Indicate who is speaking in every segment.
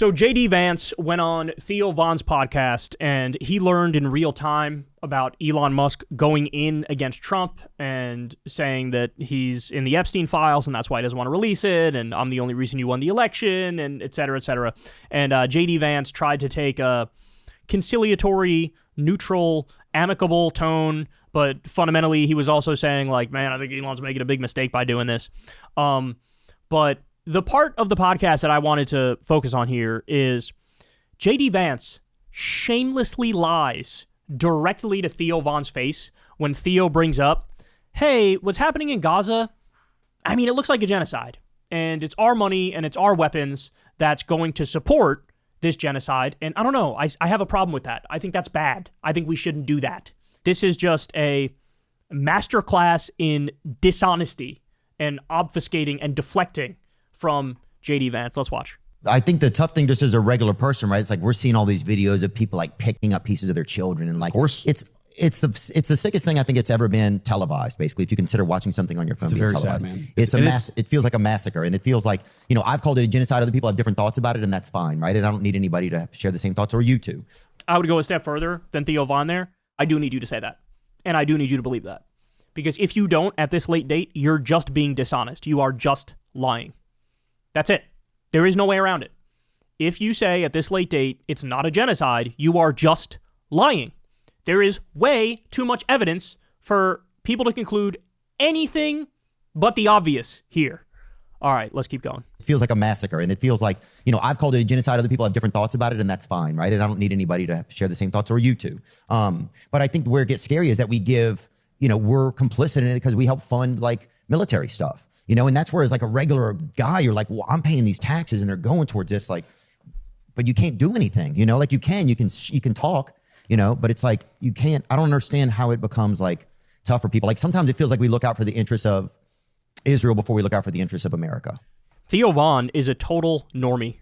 Speaker 1: So J.D. Vance went on Theo Von's podcast, and he learned in real time about Elon Musk going in against Trump and saying that he's in the Epstein files, and that's why he doesn't want to release it, and I'm the only reason you won the election, and et cetera, et cetera. And J.D. Vance tried to take a conciliatory, neutral, amicable tone, but fundamentally he was also saying, like, man, I think Elon's making a big mistake by doing this. But the part of the podcast that I wanted to focus on here is J.D. Vance shamelessly lies directly to Theo Von's face when Theo brings up, hey, what's happening in Gaza? I mean, it looks like a genocide, and it's our money and it's our weapons that's going to support this genocide. And I don't know, I have a problem with that. I think that's bad. I think we shouldn't do that. This is just a masterclass in dishonesty and obfuscating and deflecting from J.D. Vance. Let's watch.
Speaker 2: I think the tough thing just as a regular person, right? It's like we're seeing all these videos of people like picking up pieces of their children, and like, of course, it's the sickest thing I think it's ever been televised. Basically, if you consider watching something on your phone being televised, sad, man. It feels like a massacre, and it feels like, you know, I've called it a genocide. Other people have different thoughts about it, and that's fine, right? And I don't need anybody to share the same thoughts, or you too.
Speaker 1: I would go a step further than Theo Von there. I do need you to say that, and I do need you to believe that, because if you don't at this late date, you're just being dishonest. You are just lying. That's it. There is no way around it. If you say at this late date it's not a genocide, you are just lying. There is way too much evidence for people to conclude anything but the obvious here. All right, let's keep going.
Speaker 2: It feels like a massacre, and it feels like, you know, I've called it a genocide. Other people have different thoughts about it, and that's fine, right? And I don't need anybody to share the same thoughts, or you too. But I think where it gets scary is that we give, you know, we're complicit in it because we help fund like military stuff. You know, and that's where as like a regular guy, you're like, well, I'm paying these taxes and they're going towards this, like, but you can't do anything, you know, like you can talk, you know, but it's like, you can't, I don't understand how it becomes like tough for people. Like sometimes it feels like we look out for the interests of Israel before we look out for the interests of America.
Speaker 1: Theo Von is a total normie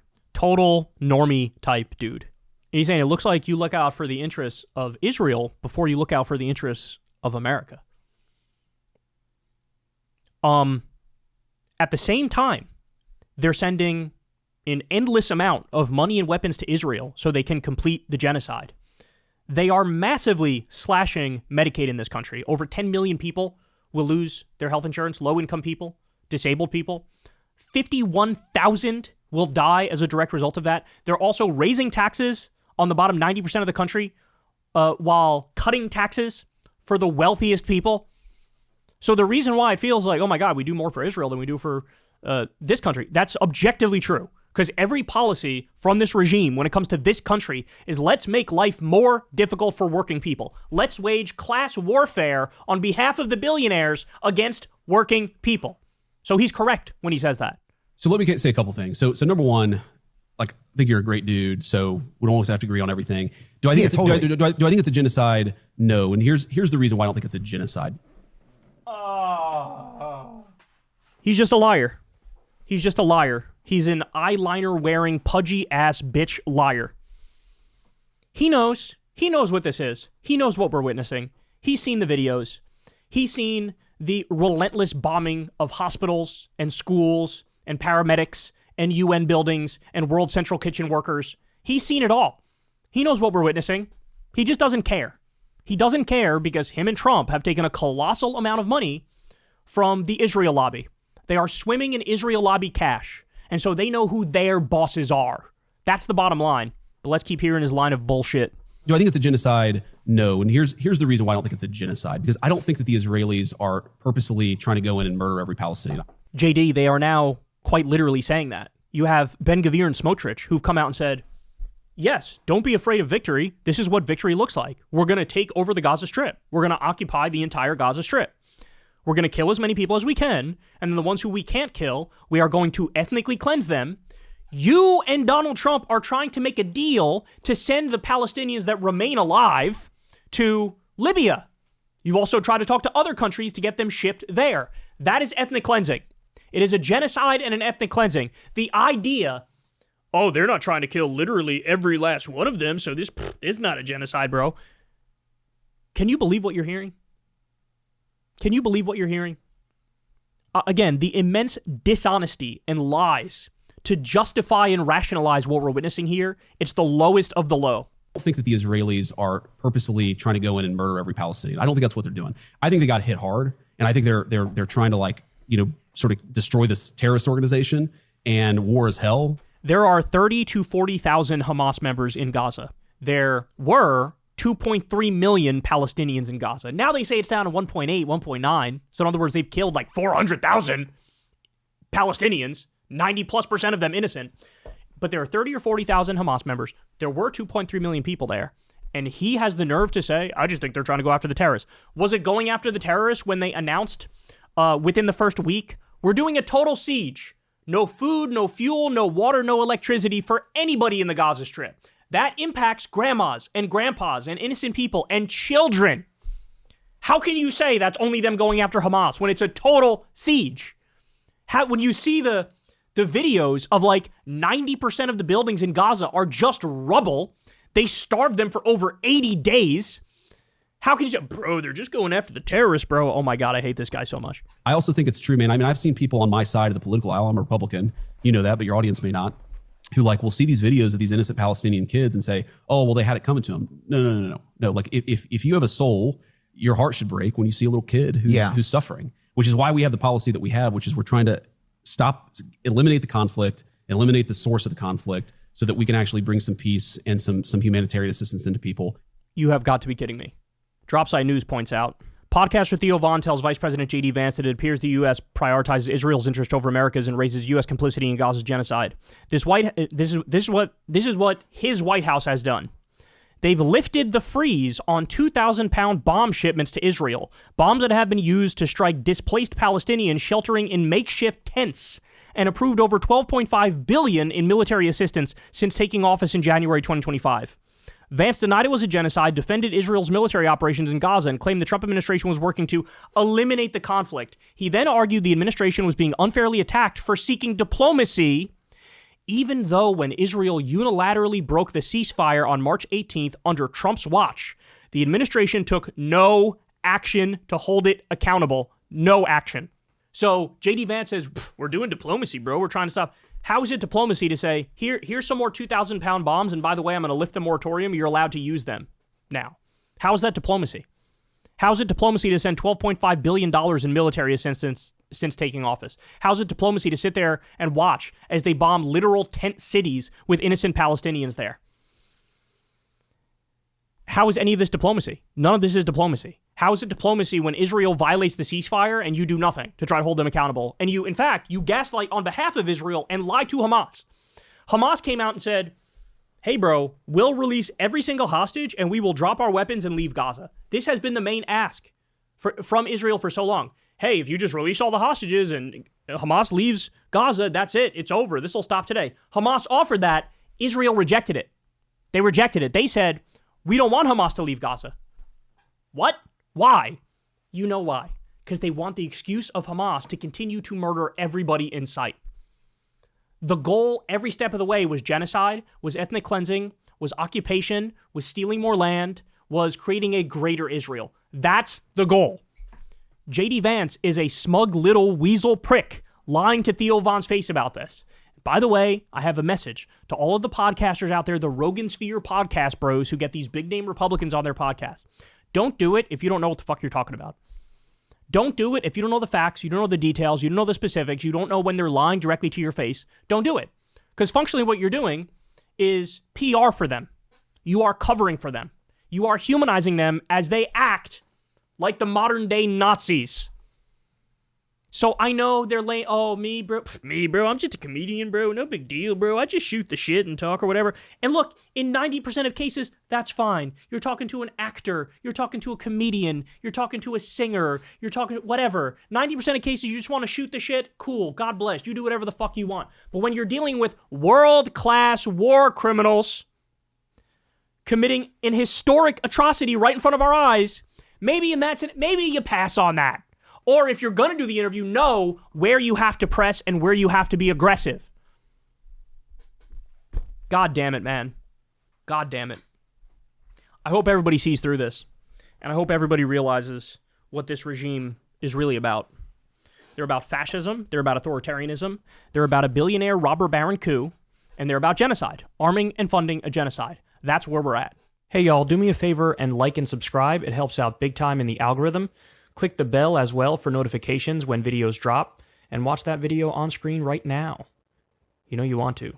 Speaker 1: type dude. He's saying it looks like you look out for the interests of Israel before you look out for the interests of America. At the same time, they're sending an endless amount of money and weapons to Israel so they can complete the genocide. They are massively slashing Medicaid in this country. Over 10 million people will lose their health insurance, low-income people, disabled people. 51,000 will die as a direct result of that. They're also raising taxes on the bottom 90% of the country while cutting taxes for the wealthiest people. So the reason why it feels like, oh my God, we do more for Israel than we do for this country, that's objectively true. Because every policy from this regime when it comes to this country is let's make life more difficult for working people. Let's wage class warfare on behalf of the billionaires against working people. So he's correct when he says that.
Speaker 3: So let me say a couple things. So number one, like, I think you're a great dude, so we don't always have to agree on everything. Do I think do I think it's a genocide? No. And here's the reason why I don't think it's a genocide.
Speaker 1: He's just a liar. He's just a liar. He's an eyeliner-wearing, pudgy-ass bitch liar. He knows what this is. He knows what we're witnessing. He's seen the videos. He's seen the relentless bombing of hospitals and schools and paramedics and UN buildings and World Central Kitchen workers. He's seen it all. He knows what we're witnessing. He just doesn't care. He doesn't care because him and Trump have taken a colossal amount of money from the Israel lobby. They are swimming in Israel lobby cash, and so they know who their bosses are. That's the bottom line. But let's keep hearing his line of bullshit.
Speaker 3: Do I think it's a genocide? No. And here's the reason why I don't think it's a genocide. Because I don't think that the Israelis are purposely trying to go in and murder every Palestinian.
Speaker 1: JD, they are now quite literally saying that. You have Ben Gvir and Smotrich who've come out and said, yes, don't be afraid of victory. This is what victory looks like. We're going to take over the Gaza Strip. We're going to occupy the entire Gaza Strip. We're going to kill as many people as we can, and then the ones who we can't kill, we are going to ethnically cleanse them. You and Donald Trump are trying to make a deal to send the Palestinians that remain alive to Libya. You've also tried to talk to other countries to get them shipped there. That is ethnic cleansing. It is a genocide and an ethnic cleansing. The idea, oh, they're not trying to kill literally every last one of them, so this is not a genocide, bro. Can you believe what you're hearing? Can you believe what you're hearing? Again, the immense dishonesty and lies to justify and rationalize what we're witnessing here, it's the lowest of the low.
Speaker 3: I don't think that the Israelis are purposely trying to go in and murder every Palestinian. I don't think that's what they're doing. I think they got hit hard, and I think they're trying to, like, you know, sort of destroy this terrorist organization, and war is hell.
Speaker 1: There are 30 to 40,000 Hamas members in Gaza. There were 2.3 million Palestinians in Gaza. Now they say it's down to 1.8, 1.9. So in other words, they've killed like 400,000 Palestinians, 90+% of them innocent. But there are 30 or 40,000 Hamas members. There were 2.3 million people there. And he has the nerve to say, I just think they're trying to go after the terrorists. Was it going after the terrorists when they announced within the first week, we're doing a total siege? No food, no fuel, no water, no electricity for anybody in the Gaza Strip. That impacts grandmas and grandpas and innocent people and children. How can you say that's only them going after Hamas when it's a total siege? When you see the videos of like 90% of the buildings in Gaza are just rubble, they starved them for over 80 days. How can you say, bro, they're just going after the terrorists, bro? Oh my God, I hate this guy so much.
Speaker 3: I also think it's true, man. I mean, I've seen people on my side of the political aisle. I'm a Republican. You know that, but your audience may not. Who like will see these videos of these innocent Palestinian kids and say, oh, well, they had it coming to them. No. Like if you have a soul, your heart should break when you see a little kid who's suffering, which is why we have the policy that we have, which is we're trying to eliminate the conflict, eliminate the source of the conflict so that we can actually bring some peace and some humanitarian assistance into people.
Speaker 1: You have got to be kidding me. Dropside News points out, podcaster Theo tells Vice President J.D. Vance that it appears the U.S. prioritizes Israel's interest over America's and raises U.S. complicity in Gaza's genocide. This is what his White House has done. They've lifted the freeze on 2,000-pound bomb shipments to Israel, bombs that have been used to strike displaced Palestinians sheltering in makeshift tents, and approved over $12.5 billion in military assistance since taking office in January 2025. Vance denied it was a genocide, defended Israel's military operations in Gaza, and claimed the Trump administration was working to eliminate the conflict. He then argued the administration was being unfairly attacked for seeking diplomacy, even though when Israel unilaterally broke the ceasefire on March 18th under Trump's watch, the administration took no action to hold it accountable. No action. So J.D. Vance says, we're doing diplomacy, bro. We're trying to stop. How is it diplomacy to say, here's some more 2,000-pound bombs, and by the way, I'm going to lift the moratorium. You're allowed to use them now. How is that diplomacy? How is it diplomacy to send $12.5 billion in military assistance since taking office? How is it diplomacy to sit there and watch as they bomb literal tent cities with innocent Palestinians there? How is any of this diplomacy? None of this is diplomacy. How is it diplomacy when Israel violates the ceasefire and you do nothing to try to hold them accountable? And you, in fact, you gaslight on behalf of Israel and lie to Hamas. Hamas came out and said, hey, bro, we'll release every single hostage and we will drop our weapons and leave Gaza. This has been the main ask from Israel for so long. Hey, if you just release all the hostages and Hamas leaves Gaza, that's it. It's over. This will stop today. Hamas offered that. Israel rejected it. They rejected it. They said, we don't want Hamas to leave Gaza. What? Why? You know why. Because they want the excuse of Hamas to continue to murder everybody in sight. The goal every step of the way was genocide, was ethnic cleansing, was occupation, was stealing more land, was creating a greater Israel. That's the goal. J.D. Vance is a smug little weasel prick lying to Theo Von's face about this. By the way, I have a message to all of the podcasters out there, the Rogan Sphere podcast bros who get these big name Republicans on their podcast. Don't do it if you don't know what the fuck you're talking about. Don't do it if you don't know the facts, you don't know the details, you don't know the specifics, you don't know when they're lying directly to your face. Don't do it. Because functionally what you're doing is PR for them. You are covering for them. You are humanizing them as they act like the modern day Nazis. So I know they're like, oh, me, bro, I'm just a comedian, bro. No big deal, bro. I just shoot the shit and talk or whatever. And look, in 90% of cases, that's fine. You're talking to an actor. You're talking to a comedian. You're talking to a singer. You're talking to whatever. 90% of cases, you just want to shoot the shit. Cool. God bless. You do whatever the fuck you want. But when you're dealing with world-class war criminals committing an historic atrocity right in front of our eyes, maybe you pass on that. Or if you're going to do the interview, know where you have to press and where you have to be aggressive. God damn it, man. God damn it. I hope everybody sees through this. And I hope everybody realizes what this regime is really about. They're about fascism. They're about authoritarianism. They're about a billionaire robber baron coup. And they're about genocide, arming and funding a genocide. That's where we're at. Hey, y'all, do me a favor and like and subscribe. It helps out big time in the algorithm. Click the bell as well for notifications when videos drop. And watch that video on screen right now. You know you want to.